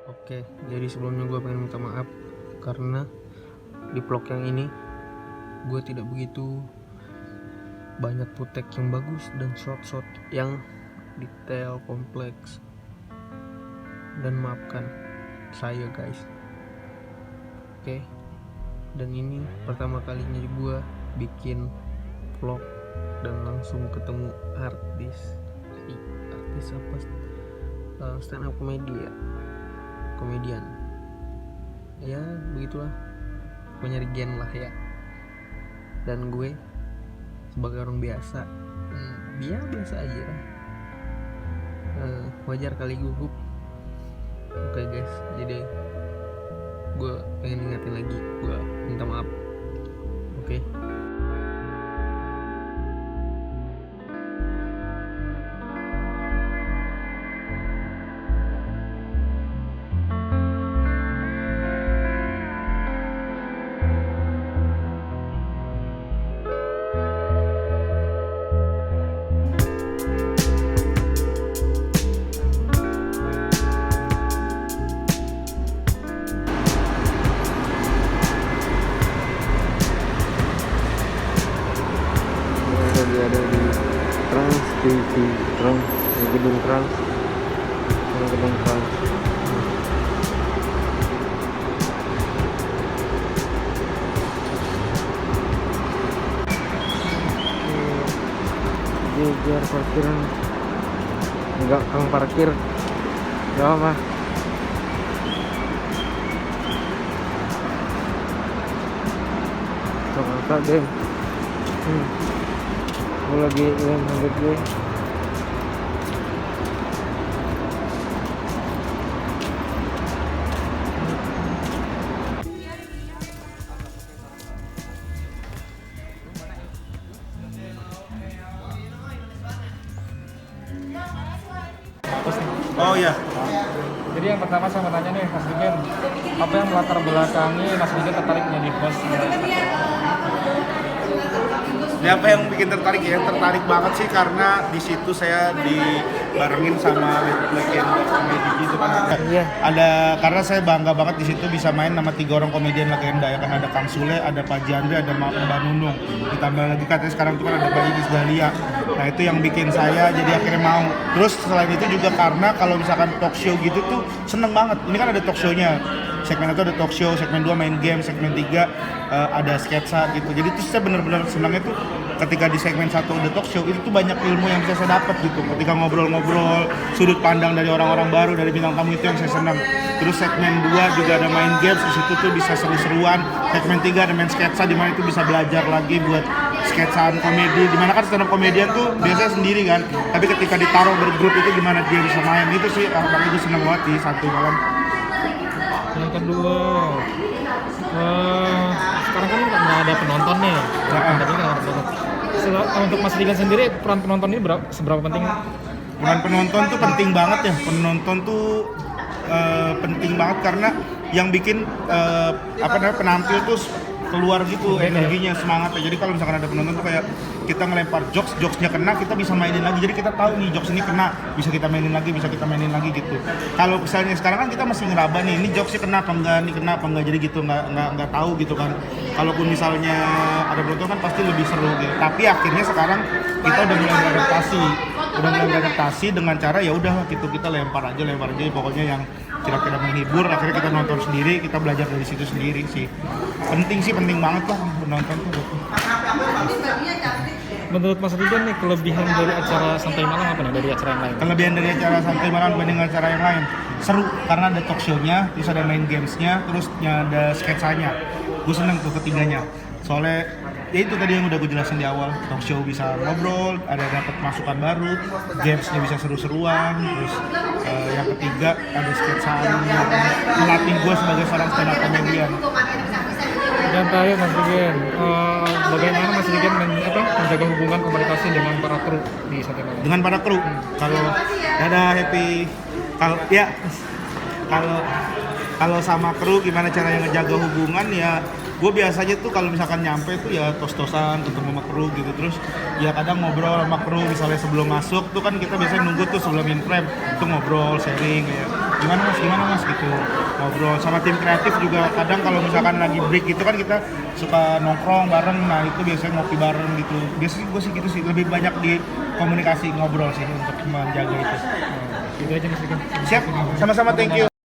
Oke, jadi sebelumnya gue pengen minta maaf karena di vlog yang ini gue tidak begitu banyak footage yang bagus dan shot-shot yang detail, kompleks. Dan maafkan saya guys. Oke, dan ini pertama kalinya gue bikin vlog dan langsung ketemu artis apa stand up komedian ya begitulah, mencari gen lah ya. Dan gue sebagai orang biasa biasa aja lah, wajar kali gugup. Oke guys, jadi gue pengen ingetin lagi, gue minta maaf. Oke. Ada di Trans TV, gedung Trans. Jejer parkiran, enggak kang parkir, enggak apa. Jakarta deh. Gue lagi ngambil gue. Oh iya. Jadi yang pertama saya mau tanya nih Mas Digen, apa yang melatar belakangi Mas Digen tertarik menjadi host? Ini apa yang bikin tertarik ya? Tertarik banget sih karena di situ saya dibarengin sama legenda komedi gitu kan. Iya. Ada karena saya bangga banget di situ bisa main sama 3 orang komedian legenda ya kan, ada Kang Sule, ada Pak Jandri, ada Mbak Nunung. Ditambah lagi katanya sekarang itu kan ada Mbak Iis Dahlia. Nah itu yang bikin saya jadi akhirnya mau. Terus selain itu juga karena kalau misalkan talk show gitu tuh seneng banget. Ini kan ada talk show-nya. Segmen 1 ada talk show, segmen 2 main game, segmen 3 ada sketsa gitu. Jadi tuh saya benar-benar senangnya tuh ketika di segmen 1 ada talk show, itu tuh banyak ilmu yang bisa saya dapat gitu. Ketika ngobrol-ngobrol, sudut pandang dari orang-orang baru, dari bintang tamu, itu yang saya senang. Terus segmen 2 juga ada main games, di situ tuh bisa seru-seruan. Segmen 3 ada main sketsa, di mana itu bisa belajar lagi buat sketsaan komedi. Dimana kan stand up komedian tuh biasanya sendiri kan, tapi ketika ditaruh bergrup itu gimana dia bisa main, itu sih Bang Ibu seneng banget di satu malam. Yang kedua, sekarang kan nggak ada penonton nih. Untuk Mas Digen sendiri, peran penonton ini seberapa penting? Peran penonton tuh penting banget ya. Penonton tuh penting banget karena yang bikin penampil tuh keluar gitu energinya, semangatnya. Jadi kalau misalkan ada penonton tuh kayak kita ngelempar jokesnya kena, kita bisa mainin lagi. Jadi kita tahu nih jokes ini kena, bisa kita mainin lagi gitu. Kalau misalnya sekarang kan kita masih ngeraba nih, ini jokesnya kena apa enggak, ini kena apa enggak, jadi gitu nggak tahu gitu kan. Kalaupun misalnya ada penonton kan pasti lebih seru gitu. Tapi akhirnya sekarang kita udah mulai beradaptasi dengan cara ya udah gitu, kita lempar aja pokoknya yang kira-kira menghibur. Akhirnya kita nonton sendiri, kita belajar dari situ sendiri sih. Penting banget lah menonton tuh. Menurut Mas Digen nih, kelebihan dari acara santai malam apa nih dari acara yang lain? Kelebihan dari acara santai malam dibanding acara yang lain, seru karena ada talk show-nya, terus ada main games-nya, terus ada sketsanya. Gue seneng tuh ketiganya. Soalnya ya itu tadi yang udah gue jelasin di awal, talk show bisa ngobrol, ada dapat masukan baru, gamesnya bisa seru-seruan, terus yang ketiga ada sketsaan yang melatih gue sebagai seorang stand up comedian. Dan terakhir Mas Digen, bagaimana Mas Digen menjaga hubungan komunikasi dengan para kru di santai malam? Dengan para kru, kalau ada happy, kalau sama kru gimana caranya ngejaga hubungan ya. Gue biasanya tuh kalau misalkan nyampe tuh ya tos-tosan ketemu sama kru gitu, terus ya kadang ngobrol sama kru misalnya sebelum masuk tuh kan kita biasanya nunggu tuh sebelum in frame tuh ngobrol sharing ya. gimana mas gitu, ngobrol sama tim kreatif juga. Kadang kalau misalkan lagi break gitu kan kita suka nongkrong bareng, nah itu biasanya ngopi bareng gitu. Biasanya gue sih gitu sih, lebih banyak di komunikasi ngobrol sih untuk menjaga itu. Itu aja Mas Rigen. Siap, sama-sama, thank you.